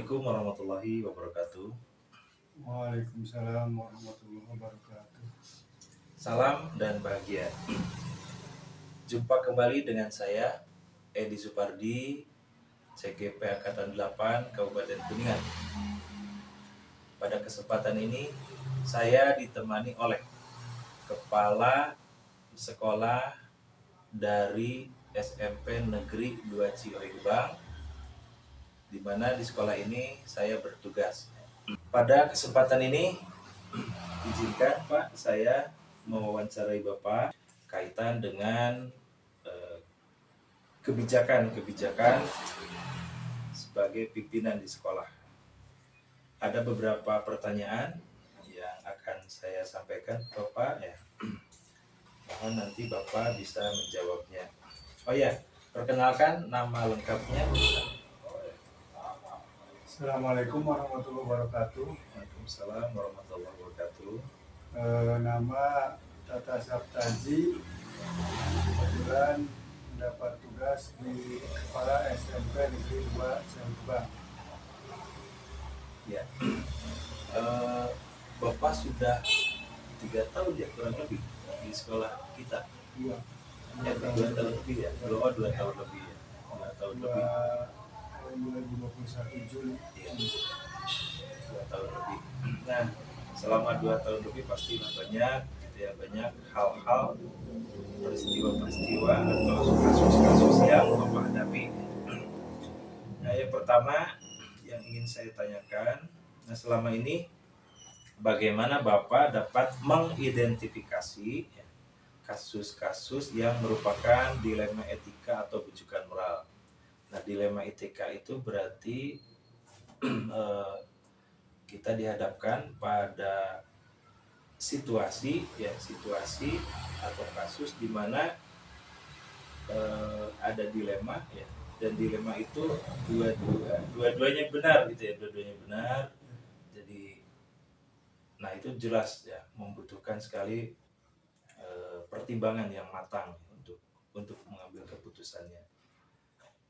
Assalamualaikum warahmatullahi wabarakatuh. Waalaikumsalam warahmatullahi wabarakatuh. Salam dan bahagia. Jumpa kembali dengan saya, Edi Supardi, CGP Angkatan 8 Kabupaten Kuningan. Pada kesempatan ini, saya ditemani oleh Kepala Sekolah dari SMP Negeri 2 Cirebang, di mana di sekolah ini saya bertugas. Pada kesempatan ini, izinkan Pak, saya mewawancarai Bapak kaitan dengan kebijakan-kebijakan sebagai pimpinan di sekolah. Ada beberapa pertanyaan yang akan saya sampaikan ke Bapak ya. Mohon nanti Bapak bisa menjawabnya. Oh ya, perkenalkan nama lengkapnya. Assalamualaikum warahmatullahi wabarakatuh. Waalaikumsalam warahmatullahi wabarakatuh. Nama Tata Saptaji, kebetulan mendapat tugas di Kepala SMP Negeri 2 Cirebang. Ya, Bapak sudah 3 tahun ya kurang lebih di sekolah kita. Dua, Ya, 2 tahun lebih ya. 2 tahun lebih ya. 2 tahun lebih. tahun 2021 Juli. Ya, 2 tahun lebih. Nah, selama 2 tahun lebih pasti banyak gitu ya, banyak hal-hal, peristiwa-peristiwa atau kasus-kasus yang Bapak hadapi. Nah, yang pertama yang ingin saya tanyakan, nah selama ini bagaimana Bapak dapat mengidentifikasi ya, kasus-kasus yang merupakan dilema etika atau bujukan moral. Nah, dilema etika itu berarti kita dihadapkan pada situasi atau kasus di mana ada dilema ya, dan dilema itu dua-duanya benar gitu ya, dua-duanya benar. Jadi nah itu jelas ya membutuhkan sekali pertimbangan yang matang untuk mengambil keputusannya.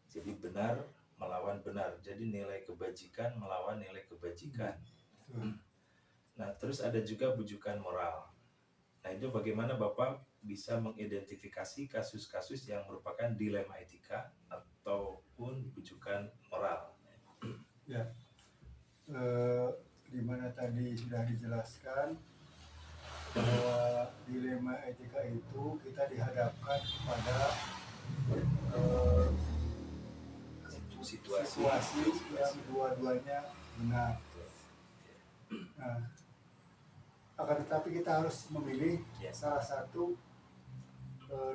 Jadi benar melawan benar. Jadi nilai kebajikan melawan nilai kebajikan. Nah, terus ada juga bujukan moral. Nah, itu bagaimana Bapak bisa mengidentifikasi kasus-kasus yang merupakan dilema etika ataupun bujukan moral? Ya, di mana tadi sudah dijelaskan bahwa dilema etika itu kita dihadapkan kepada situasi yang dua-duanya benar. Nah, akan tetapi kita harus memilih salah satu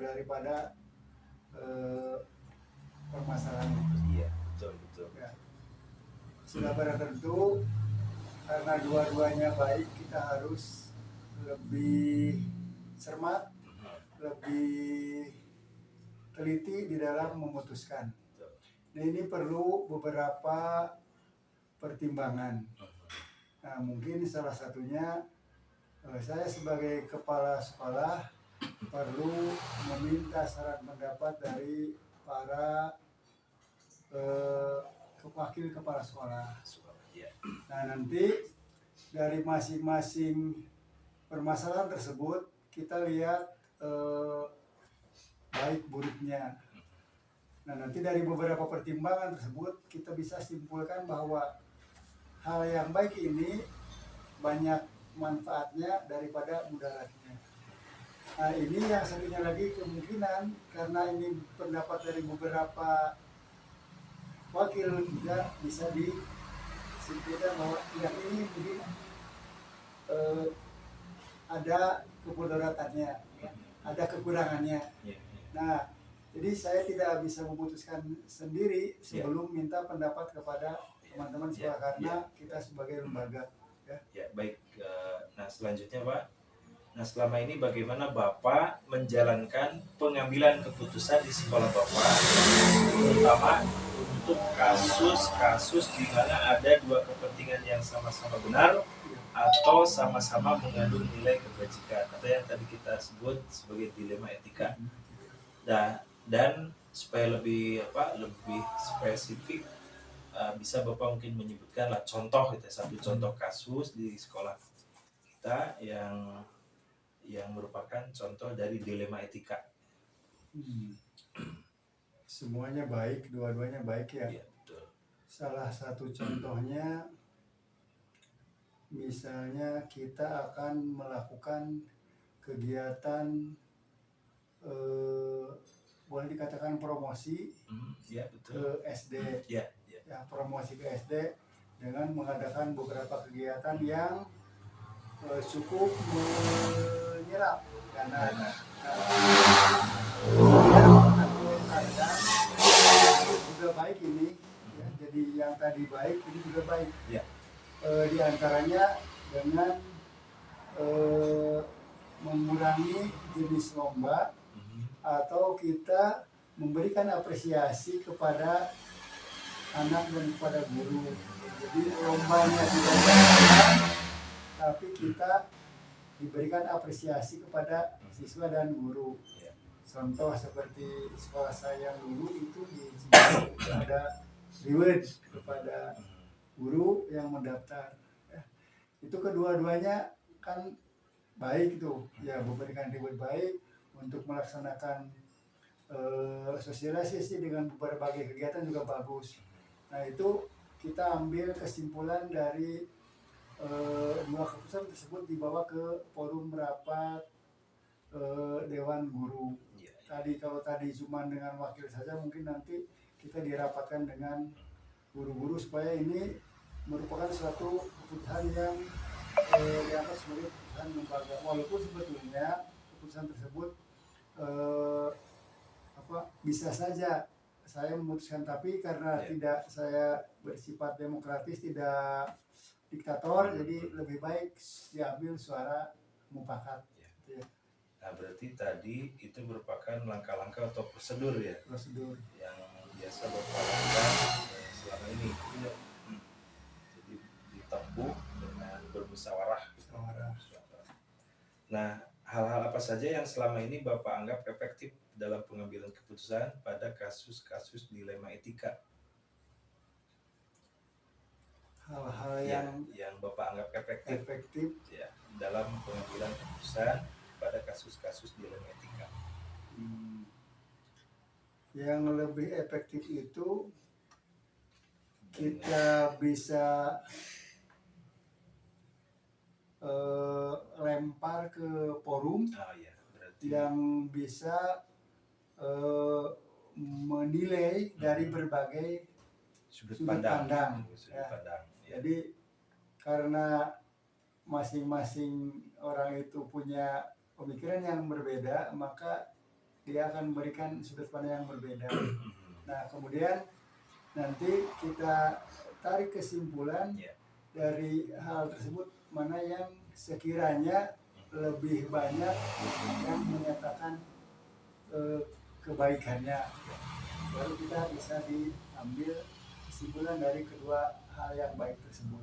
daripada permasalahan itu. Iya, betul. Ya. Sudah pada tentu karena dua-duanya baik, kita harus lebih cermat, lebih teliti di dalam memutuskan. Nah, ini perlu beberapa pertimbangan. Nah, mungkin salah satunya saya sebagai kepala sekolah perlu meminta saran pendapat dari para wakil kepala sekolah. Nah, nanti dari masing-masing permasalahan tersebut kita lihat baik buruknya. Nah, nanti dari beberapa pertimbangan tersebut kita bisa simpulkan bahwa hal yang baik ini banyak manfaatnya daripada mudaratnya. Nah, ini yang satunya lagi kemungkinan karena ini pendapat dari beberapa wakil juga bisa disimpulkan bahwa yang ini mungkin ada kemudaratannya, ada kekurangannya. Nah, jadi saya tidak bisa memutuskan sendiri sebelum minta pendapat kepada teman-teman sekolah karena kita sebagai lembaga. Ya, baik. Nah, selanjutnya Pak. Nah, selama ini bagaimana Bapak menjalankan pengambilan keputusan di sekolah Bapak, terutama untuk kasus-kasus di mana ada dua kepentingan yang sama-sama benar atau sama-sama mengandung nilai kebajikan atau yang tadi kita sebut sebagai dilema etika. Dan supaya lebih spesifik, bisa Bapak mungkin menyebutkan lah contoh gitu, satu contoh kasus di sekolah kita yang merupakan contoh dari dilema etika. Semuanya baik, dua-duanya baik ya. Iya, betul. Salah satu contohnya, misalnya kita akan melakukan kegiatan boleh dikatakan promosi Ya, ke betul. SD, Ya. ya promosi ke SD dengan mengadakan beberapa kegiatan yang cukup menyerap dana. Juga baik ini, ya, jadi yang tadi baik ini juga baik. Ya. Di antaranya dengan mengurangi jenis lomba atau kita memberikan apresiasi kepada anak dan kepada guru. Jadi lombanya tidak dilakukan, tapi kita diberikan apresiasi kepada siswa dan guru. Contoh seperti sekolah saya dulu itu di Cimahi ada reward kepada guru yang mendaftar. Itu kedua-duanya kan baik tuh, ya memberikan reward baik untuk melaksanakan sosialisasi dengan berbagai kegiatan juga bagus. Nah itu kita ambil kesimpulan dari dua keputusan tersebut dibawa ke forum rapat Dewan Guru. Tadi kalau tadi cuma dengan wakil saja, mungkin nanti kita dirapatkan dengan guru-guru supaya ini merupakan suatu keputusan yang dianggap sebagai keputusan lembaga. Walaupun sebetulnya keputusan tersebut bisa saja saya memutuskan, tapi karena tidak saya bersifat demokratis, tidak diktator, jadi lebih baik diambil suara mufakat. Nah, berarti tadi itu merupakan langkah-langkah atau prosedur ya? Prosedur yang biasa Bapak lakukan selama ini. Jadi ditempuh dengan bermusyawarah. Nah, hal-hal apa saja yang selama ini Bapak anggap efektif dalam pengambilan keputusan pada kasus-kasus dilema etika? Hal-hal yang Bapak anggap efektif ya, dalam pengambilan keputusan pada kasus-kasus dilema etika. Yang lebih efektif itu kita bisa lempar ke forum yang bisa menilai dari berbagai sudut pandang. Jadi karena masing-masing orang itu punya pemikiran yang berbeda, maka dia akan memberikan sudut pandang yang berbeda. Nah, kemudian nanti kita tarik kesimpulan dari hal tersebut, mana yang sekiranya lebih banyak yang menyatakan kebaikannya, baru kita bisa diambil kesimpulan dari kedua hal yang baik tersebut.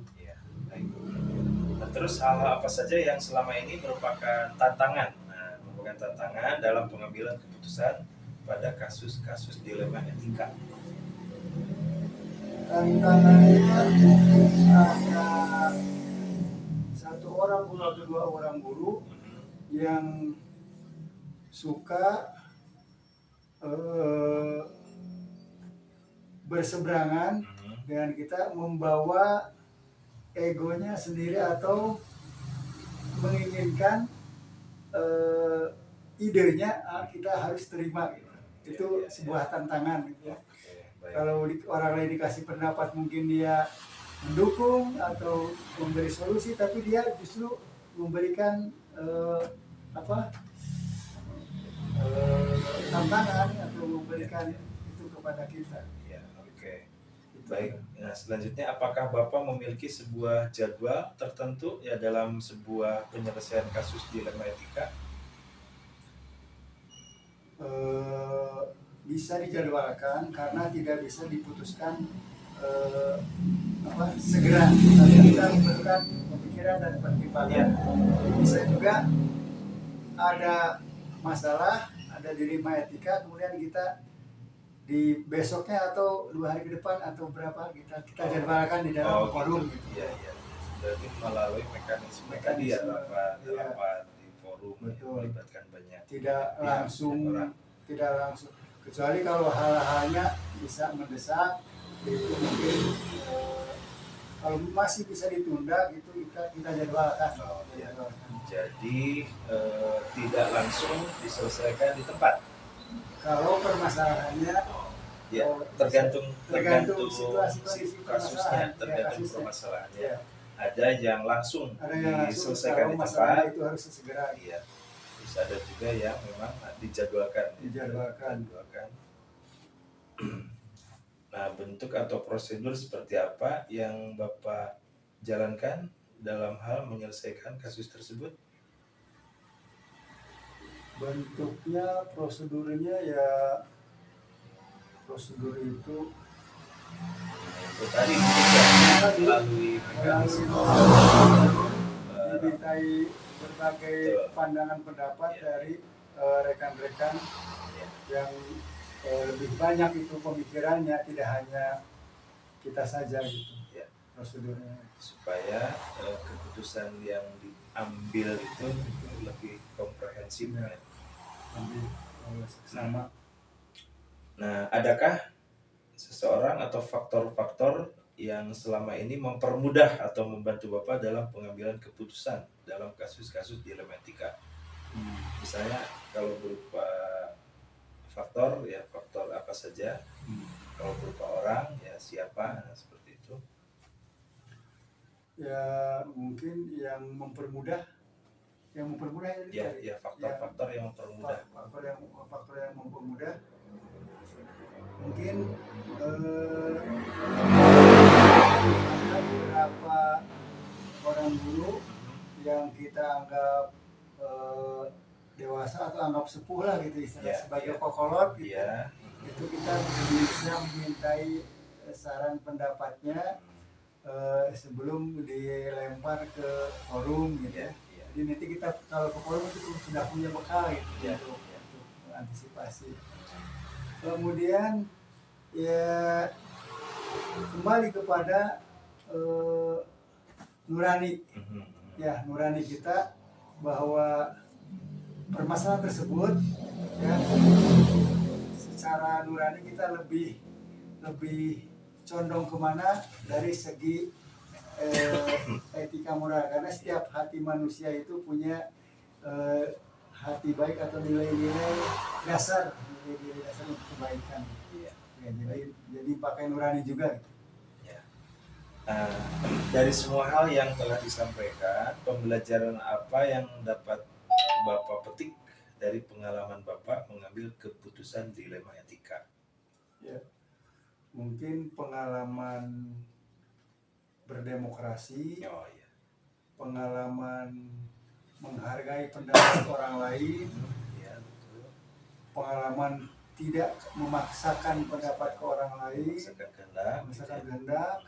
Nah, terus hal apa saja yang selama ini merupakan tantangan dalam pengambilan keputusan pada kasus-kasus dilema etika? Tantangannya ada satu orang guru atau dua orang guru yang suka berseberangan dengan kita, membawa egonya sendiri atau menginginkan idenya kita harus terima gitu. Itu sebuah tantangan gitu ya. Kalau orang lain dikasih pendapat mungkin dia mendukung atau memberi solusi, tapi dia justru memberikan tantangan atau memberikan itu kepada kita. Baik. Nah, selanjutnya apakah Bapak memiliki sebuah jadwal tertentu ya dalam sebuah penyelesaian kasus dilema etika? Bisa dijadwalkan karena tidak bisa diputuskan segera, tapi kita membutuhkan pemikiran dan pertimbangan. Bisa juga ada masalah, ada dilema etika, kemudian kita di besoknya atau 2 hari ke depan atau berapa kita jadwalkan di dalam forum gitu. gitu. Iya, iya. Berarti melalui mekanisme tadi ya, rapat di forum, Betul. melibatkan banyak Tidak pihak, langsung, banyak orang. tidak langsung, kecuali kalau hal-halnya bisa mendesak itu mungkin kalau masih bisa ditunda gitu kita jadwalkan. Oh, iya. Jadi tidak langsung diselesaikan di tempat. Kalau permasalahannya Ya, tergantung situasi kondisi kasusnya, permasalahan, tergantung kasusnya. permasalahannya. Ya. Ada yang langsung Ada yang langsung diselesaikan di tempat. masalahnya itu harus segera. Iya. Terus ada juga yang memang dijadwalkan. Dijadwalkan. Nah, bentuk atau prosedur seperti apa yang Bapak jalankan dalam hal menyelesaikan kasus tersebut? Bentuknya, prosedurnya ya, prosedur itu tadi melalui mekanisme dimintai berbagai pandangan pendapat dari rekan-rekan yang lebih banyak itu pemikirannya, tidak hanya kita saja gitu ya, prosedurnya supaya keputusan yang diambil itu lebih komprehensif ya. Lebih sama. Nah, adakah seseorang atau faktor-faktor yang selama ini mempermudah atau membantu Bapak dalam pengambilan keputusan dalam kasus-kasus dilema etika? Misalnya kalau berupa faktor, ya faktor apa saja. Kalau berupa orang, ya siapa, nah, seperti itu. Ya mungkin yang mempermudah ya faktor-faktor yang mempermudah. Faktor yang mempermudah mungkin beberapa orang dulu yang kita anggap dewasa atau anggap sepuh lah gitu istilah sebagai kokolot gitu. Itu kita bisa memintai saran pendapatnya sebelum dilempar ke forum gitu. Jadi nanti kita kalau ke forum itu sudah punya bekal gitu untuk antisipasi. Kemudian ya kembali kepada nurani, ya nurani kita bahwa permasalahan tersebut ya secara nurani kita lebih condong kemana dari segi etika moral, karena setiap hati manusia itu punya hati baik atau nilai-nilai dasar untuk kebaikan. Ya, jadi pakai nurani juga. Dari semua hal yang telah disampaikan, pembelajaran apa yang dapat Bapak petik dari pengalaman Bapak mengambil keputusan dilema etika? Ya, mungkin pengalaman berdemokrasi, pengalaman menghargai pendapat orang lain, pengalaman tidak memaksakan pendapat ke orang lain, memaksakan kehendak.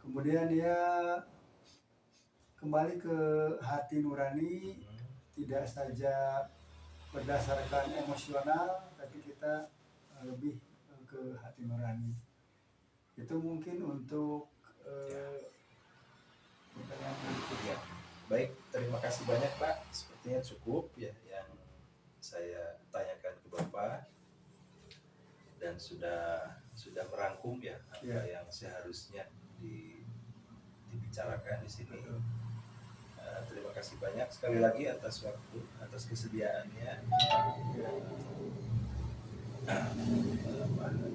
Kemudian dia kembali ke hati nurani, tidak saja berdasarkan emosional, tapi kita lebih ke hati nurani. Itu mungkin untuk pertanyaan berikutnya. Baik, terima kasih banyak Pak. Sepertinya cukup ya yang saya tanyakan ke Bapak, dan sudah merangkum ya apa yang seharusnya dibicarakan di sini. Terima kasih banyak sekali lagi atas waktu, atas kesediaannya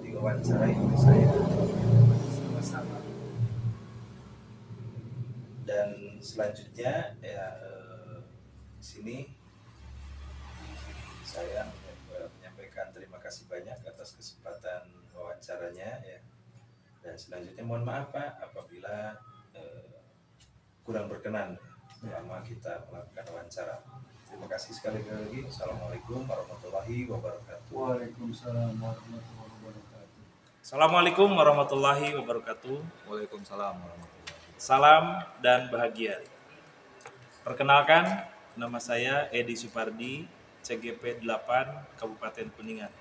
diwawancarai oleh saya. Sama-sama. Dan selanjutnya ya di sini saya menyampaikan terima kasih banyak atas kesempatan wawancaranya ya. Dan selanjutnya mohon maaf Pak apabila kurang berkenan selama kita melakukan wawancara. Terima kasih sekali lagi. Assalamualaikum warahmatullahi wabarakatuh. Waalaikumsalam warahmatullahi wabarakatuh. Assalamualaikum warahmatullahi wabarakatuh. Waalaikumsalam warahmatullahi wabarakatuh. Salam dan bahagia. Perkenalkan, nama saya Edi Supardi, CGP 8 Kabupaten Kuningan.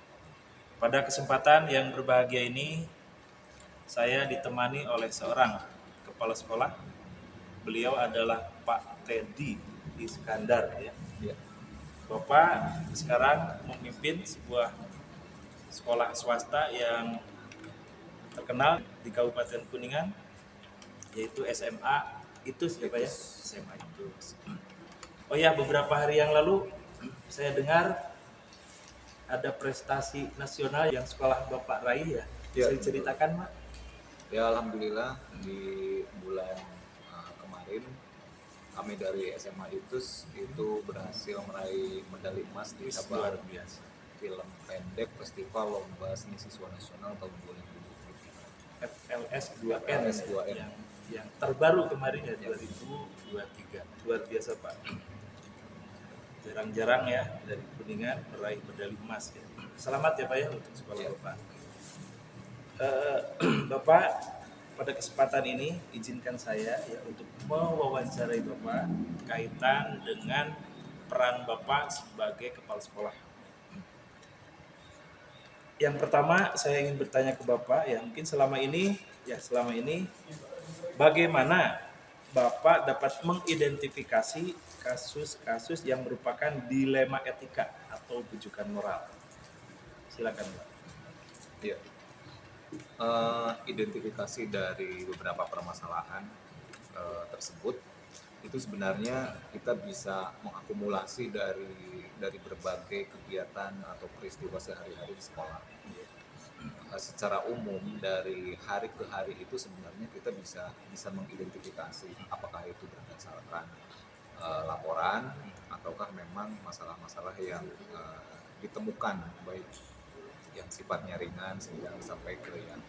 Pada kesempatan yang berbahagia ini, saya ditemani oleh seorang kepala sekolah. Beliau adalah Pak Teddy Iskandar. Ya. Ya. Bapak sekarang memimpin sebuah sekolah swasta yang terkenal di Kabupaten Kuningan, yaitu SMA itu siapa ya? SMA itu. Oh ya, beberapa hari yang lalu saya dengar ada prestasi nasional yang sekolah Bapak raih ya. Ya, Bisa diceritakan, Mak? Ya, alhamdulillah di bulan kemarin kami dari SMA itu berhasil meraih medali emas di Luar cabang biasa. film pendek Festival Lomba Seni Siswa Nasional tahun 2023. FLS 2N, FLS 2N. yang terbaru kemarin ya 2023. Luar biasa, Pak. Jarang-jarang ya dari Kuningan meraih medali emas ya. Selamat ya Pak ya untuk sekolah Bapak. Bapak, pada kesempatan ini izinkan saya ya untuk mewawancarai Bapak kaitan dengan peran Bapak sebagai kepala sekolah. Yang pertama saya ingin bertanya ke Bapak ya, mungkin selama ini bagaimana Bapak dapat mengidentifikasi kasus-kasus yang merupakan dilema etika atau bujukan moral. Silakan, Pak. Ya. Identifikasi dari beberapa permasalahan tersebut itu sebenarnya kita bisa mengakumulasi dari berbagai kegiatan atau peristiwa sehari-hari di sekolah. Secara umum dari hari ke hari itu sebenarnya kita bisa mengidentifikasi apakah itu berdasarkan laporan ataukah memang masalah-masalah yang ditemukan baik yang sifatnya ringan sedang sampai ke yang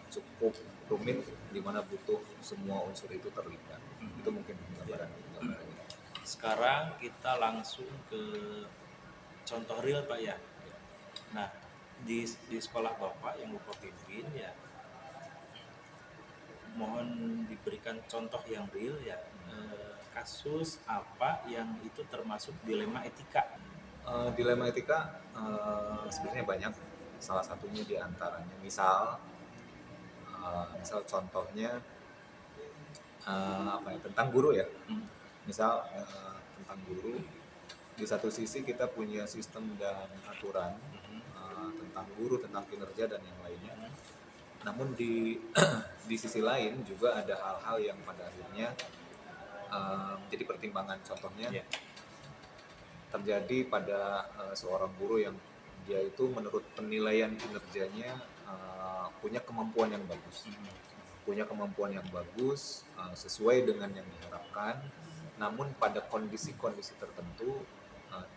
cukup rumit di mana butuh semua unsur itu terlibat. Itu mungkin gambarannya. Sekarang kita langsung ke contoh real Pak ya. Nah, di sekolah Bapak yang Bapak pimpin ya, mohon diberikan contoh yang real ya. Kasus apa yang itu termasuk dilema etika? Dilema etika sebenarnya banyak. Salah satunya diantaranya misal contohnya tentang guru ya. Misal tentang guru, di satu sisi kita punya sistem dan aturan tentang guru, tentang kinerja dan yang lainnya. Namun di sisi lain juga ada hal-hal yang pada akhirnya menjadi pertimbangan. Contohnya terjadi pada seorang guru yang dia itu menurut penilaian kinerjanya punya kemampuan yang bagus, sesuai dengan yang diharapkan, namun pada kondisi-kondisi tertentu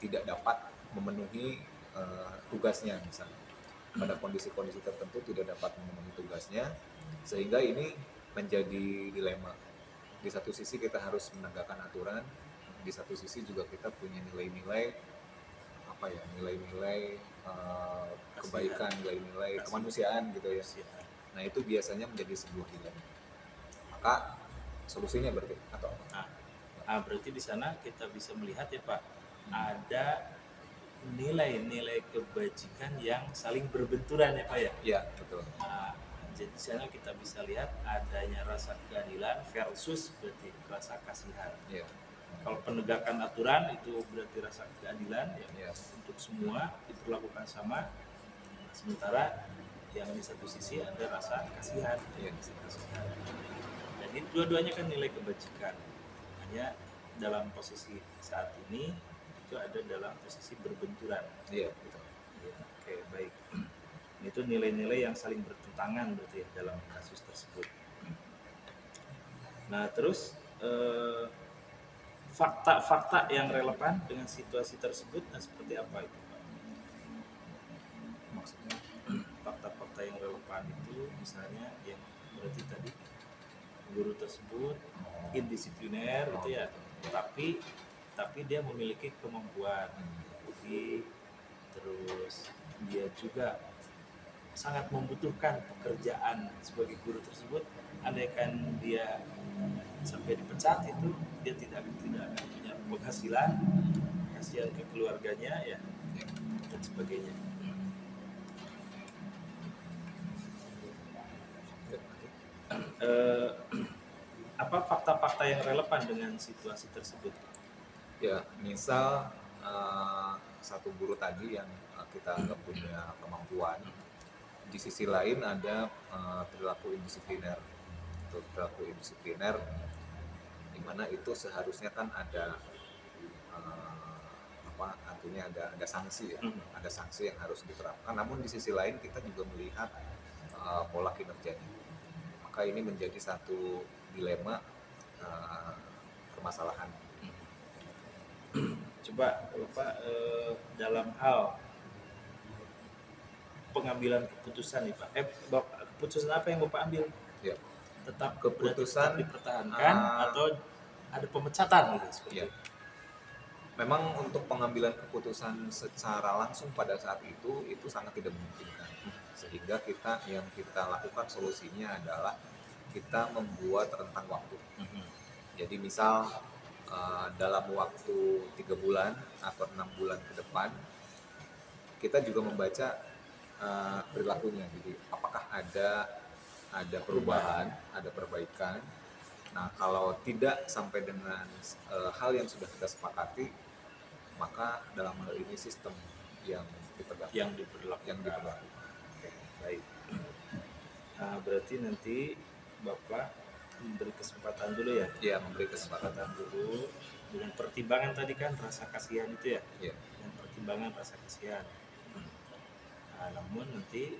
tidak dapat memenuhi tugasnya misalnya. Pada kondisi-kondisi tertentu tidak dapat memenuhi tugasnya, sehingga ini menjadi dilema. Di satu sisi kita harus menegakkan aturan, di satu sisi juga kita punya nilai-nilai kebaikan, nilai-nilai kemanusiaan gitu ya. Nah, itu biasanya menjadi sebuah dilema. Maka solusinya berarti atau apa? Berarti di sana kita bisa melihat ya Pak, ada nilai-nilai kebajikan yang saling berbenturan ya Pak ya. Iya, betul. Jadi di sana kita bisa lihat adanya rasa keadilan versus berarti rasa kasihan. Iya. Kalau penegakan aturan itu berarti rasa keadilan ya, Iya. untuk semua diperlakukan sama. Sementara yang di satu sisi ada rasa kasihan. Iya. Dan ini dua-duanya kan nilai kebajikan. Hanya dalam posisi saat ini itu ada dalam posisi berbenturan. Iya, betul. Ya, oke, baik. Itu nilai-nilai yang saling bertentangan berarti ya dalam kasus tersebut. Nah, terus fakta-fakta yang relevan dengan situasi tersebut seperti apa itu Pak? Maksudnya Fakta-fakta yang relevan itu misalnya yang berarti tadi guru tersebut indisipliner gitu ya, tapi dia memiliki kemampuan, jadi terus dia juga sangat membutuhkan pekerjaan sebagai guru tersebut. Andaikan dia sampai dipecat itu dia tidak akan punya penghasilan, kasihan ke keluarganya ya dan sebagainya. eh, apa fakta-fakta yang relevan dengan situasi tersebut? Ya, misal satu guru tadi yang kita nggak punya kemampuan, di sisi lain ada perilaku indisipliner. Untuk perilaku indisipliner, di mana itu seharusnya kan ada artinya ada sanksi ya, ada sanksi yang harus diterapkan. Namun di sisi lain kita juga melihat pola kinerjanya. Maka ini menjadi satu dilema permasalahan. Coba Bapak dalam hal pengambilan keputusan nih Pak. Keputusan apa yang Bapak ambil? Ya, Tetap keputusan tetap dipertahankan atau ada pemecatan gitu seperti ya. itu? Memang untuk pengambilan keputusan secara langsung pada saat itu sangat tidak memungkinkan. Sehingga yang kita lakukan solusinya adalah kita membuat rentang waktu. Jadi misal dalam waktu 3 bulan atau 6 bulan ke depan, kita juga membaca perilakunya. Jadi apakah ada perubahan, ada perbaikan. Nah, kalau tidak sampai dengan hal yang sudah kita sepakati, maka dalam hal ini sistem yang diberlakukan. Oke, baik. Nah, berarti nanti Bapak memberi kesempatan dulu ya? Ya, memberi kesempatan dulu dengan pertimbangan tadi kan rasa kasihan itu ya? Ya. Dan pertimbangan rasa kasihan. Nah, namun nanti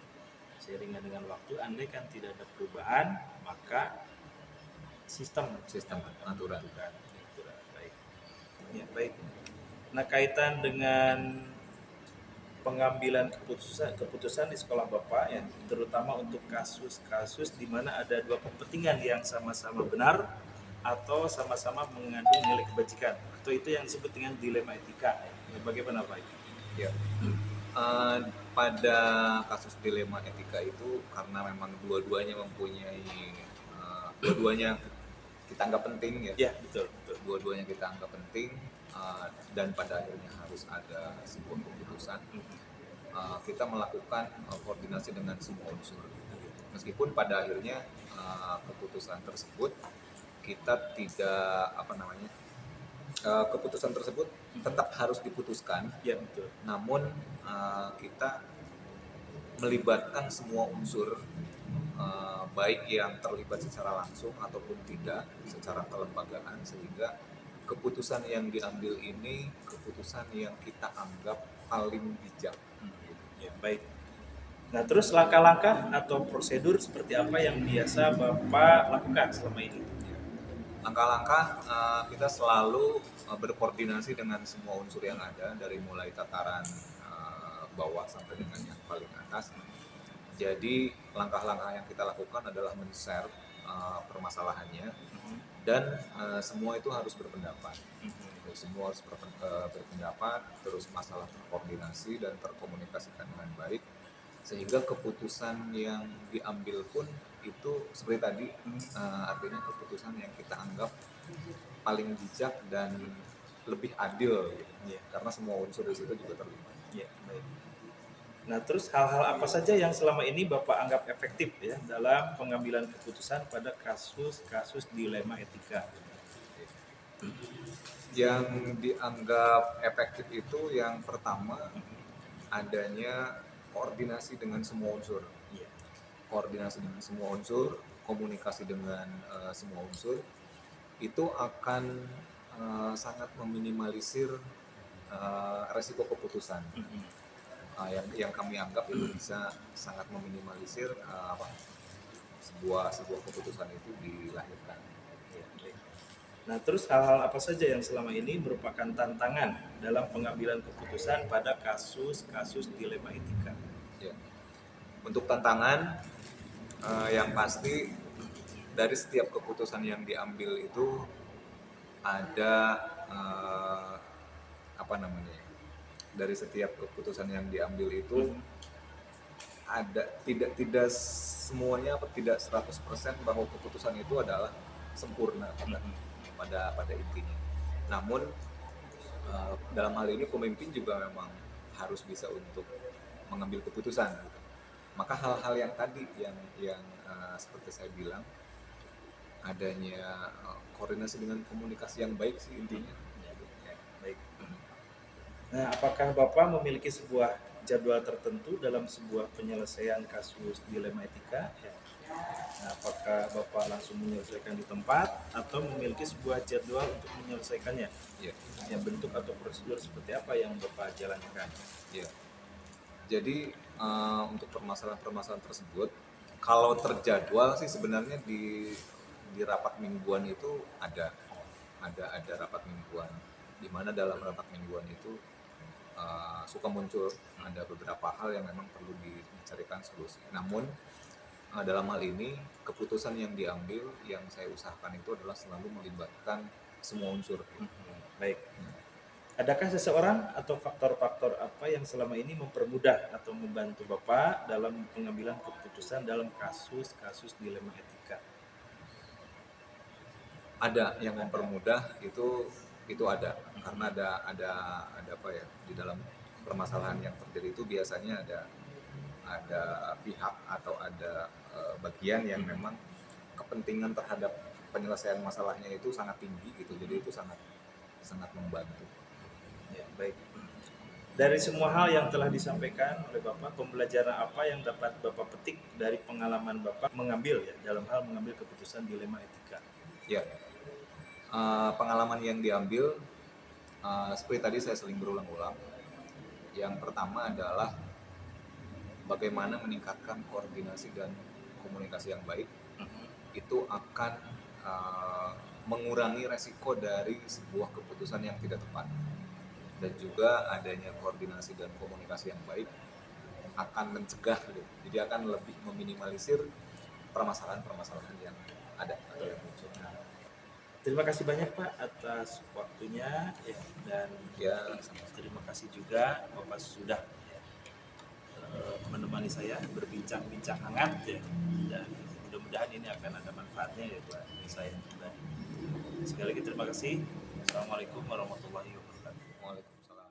seiringan dengan waktu, andai kan tidak ada perubahan, maka sistem aturan. Baik. Ya, baik. Nah, kaitan dengan pengambilan keputusan di sekolah Bapak ya, terutama untuk kasus-kasus di mana ada dua kepentingan yang sama-sama benar atau sama-sama mengandung nilai kebajikan, atau itu yang disebut dengan dilema etika. Ya, bagaimana Pak? Ya. Pada kasus dilema etika itu karena memang dua-duanya kita anggap penting ya. Ya, betul. Dua-duanya kita anggap penting dan pada akhirnya harus ada sebuah keputusan. Kita melakukan koordinasi dengan semua unsur. Meskipun pada akhirnya keputusan tersebut kita tidak keputusan tersebut tetap harus diputuskan. Ya, betul. Namun kita melibatkan semua unsur, baik yang terlibat secara langsung ataupun tidak secara kelembagaan, sehingga keputusan yang diambil ini keputusan yang kita anggap paling bijak. Ya, baik. Nah, terus langkah-langkah atau prosedur seperti apa yang biasa Bapak lakukan selama ini? Langkah-langkah kita selalu berkoordinasi dengan semua unsur yang ada, dari mulai tataran bawah sampai dengan yang paling atas. Jadi langkah-langkah yang kita lakukan adalah men-share permasalahannya, dan semua itu harus berpendapat. Semua harus berpendapat, terus masalah terkoordinasi dan terkomunikasikan dengan baik, sehingga keputusan yang diambil pun itu seperti tadi, artinya keputusan yang kita anggap paling bijak dan lebih adil, karena semua unsur di situ juga terlibat. Ya, baik. Nah, terus hal-hal apa saja yang selama ini Bapak anggap efektif ya dalam pengambilan keputusan pada kasus-kasus dilema etika? Yang dianggap efektif itu yang pertama adanya koordinasi dengan semua unsur. Koordinasi dengan semua unsur, komunikasi dengan semua unsur itu akan sangat meminimalisir resiko keputusan. Yang kami anggap itu bisa sangat meminimalisir sebuah keputusan itu dilahirkan. Nah, terus hal-hal apa saja yang selama ini merupakan tantangan dalam pengambilan keputusan pada kasus-kasus dilema etika? Ya. Untuk tantangan, yang pasti dari setiap keputusan yang diambil itu ada dari setiap keputusan yang diambil itu ada tidak semuanya atau tidak 100% bahwa keputusan itu adalah sempurna pada intinya. Namun dalam hal ini pemimpin juga memang harus bisa untuk mengambil keputusan. Maka hal-hal yang tadi yang seperti saya bilang, adanya koordinasi dengan komunikasi yang baik sih intinya. Ya, ya, baik. Nah, apakah Bapak memiliki sebuah jadwal tertentu dalam sebuah penyelesaian kasus dilema etika? Ya. Nah, apakah Bapak langsung menyelesaikan di tempat atau memiliki sebuah jadwal untuk menyelesaikannya? Ya, Ya, bentuk atau prosedur seperti apa yang Bapak jalankan? ya. Jadi untuk permasalahan-permasalahan tersebut, kalau terjadwal sih sebenarnya di rapat mingguan itu ada rapat mingguan, di mana dalam rapat mingguan itu suka muncul ada beberapa hal yang memang perlu dicarikan solusi. Namun dalam hal ini keputusan yang diambil yang saya usahakan itu adalah selalu melibatkan semua unsur. Baik. Adakah seseorang atau faktor-faktor apa yang selama ini mempermudah atau membantu Bapak dalam pengambilan keputusan dalam kasus-kasus dilema etika? Ada yang mempermudah itu ada, karena ada apa ya, di dalam permasalahan yang terjadi itu biasanya ada pihak atau ada bagian yang memang kepentingan terhadap penyelesaian masalahnya itu sangat tinggi gitu, jadi itu sangat membantu. Ya, baik. Dari semua hal yang telah disampaikan oleh Bapak, pembelajaran apa yang dapat Bapak petik dari pengalaman Bapak mengambil ya dalam hal mengambil keputusan dilema etika? Ya, pengalaman yang diambil seperti tadi saya sering berulang-ulang. Yang pertama adalah bagaimana meningkatkan koordinasi dan komunikasi yang baik. Itu akan mengurangi resiko dari sebuah keputusan yang tidak tepat. Dan juga adanya koordinasi dan komunikasi yang baik akan mencegah gitu. Jadi akan lebih meminimalisir permasalahan-permasalahan yang ada atau yang muncul. Terima kasih banyak Pak atas waktunya ya, dan terima kasih juga Bapak sudah menemani saya berbincang-bincang hangat ya, dan mudah-mudahan ini akan ada manfaatnya ya buat saya pribadi. Sekali lagi terima kasih. Assalamualaikum warahmatullahi wabarakatuh. Waalaikumsalam.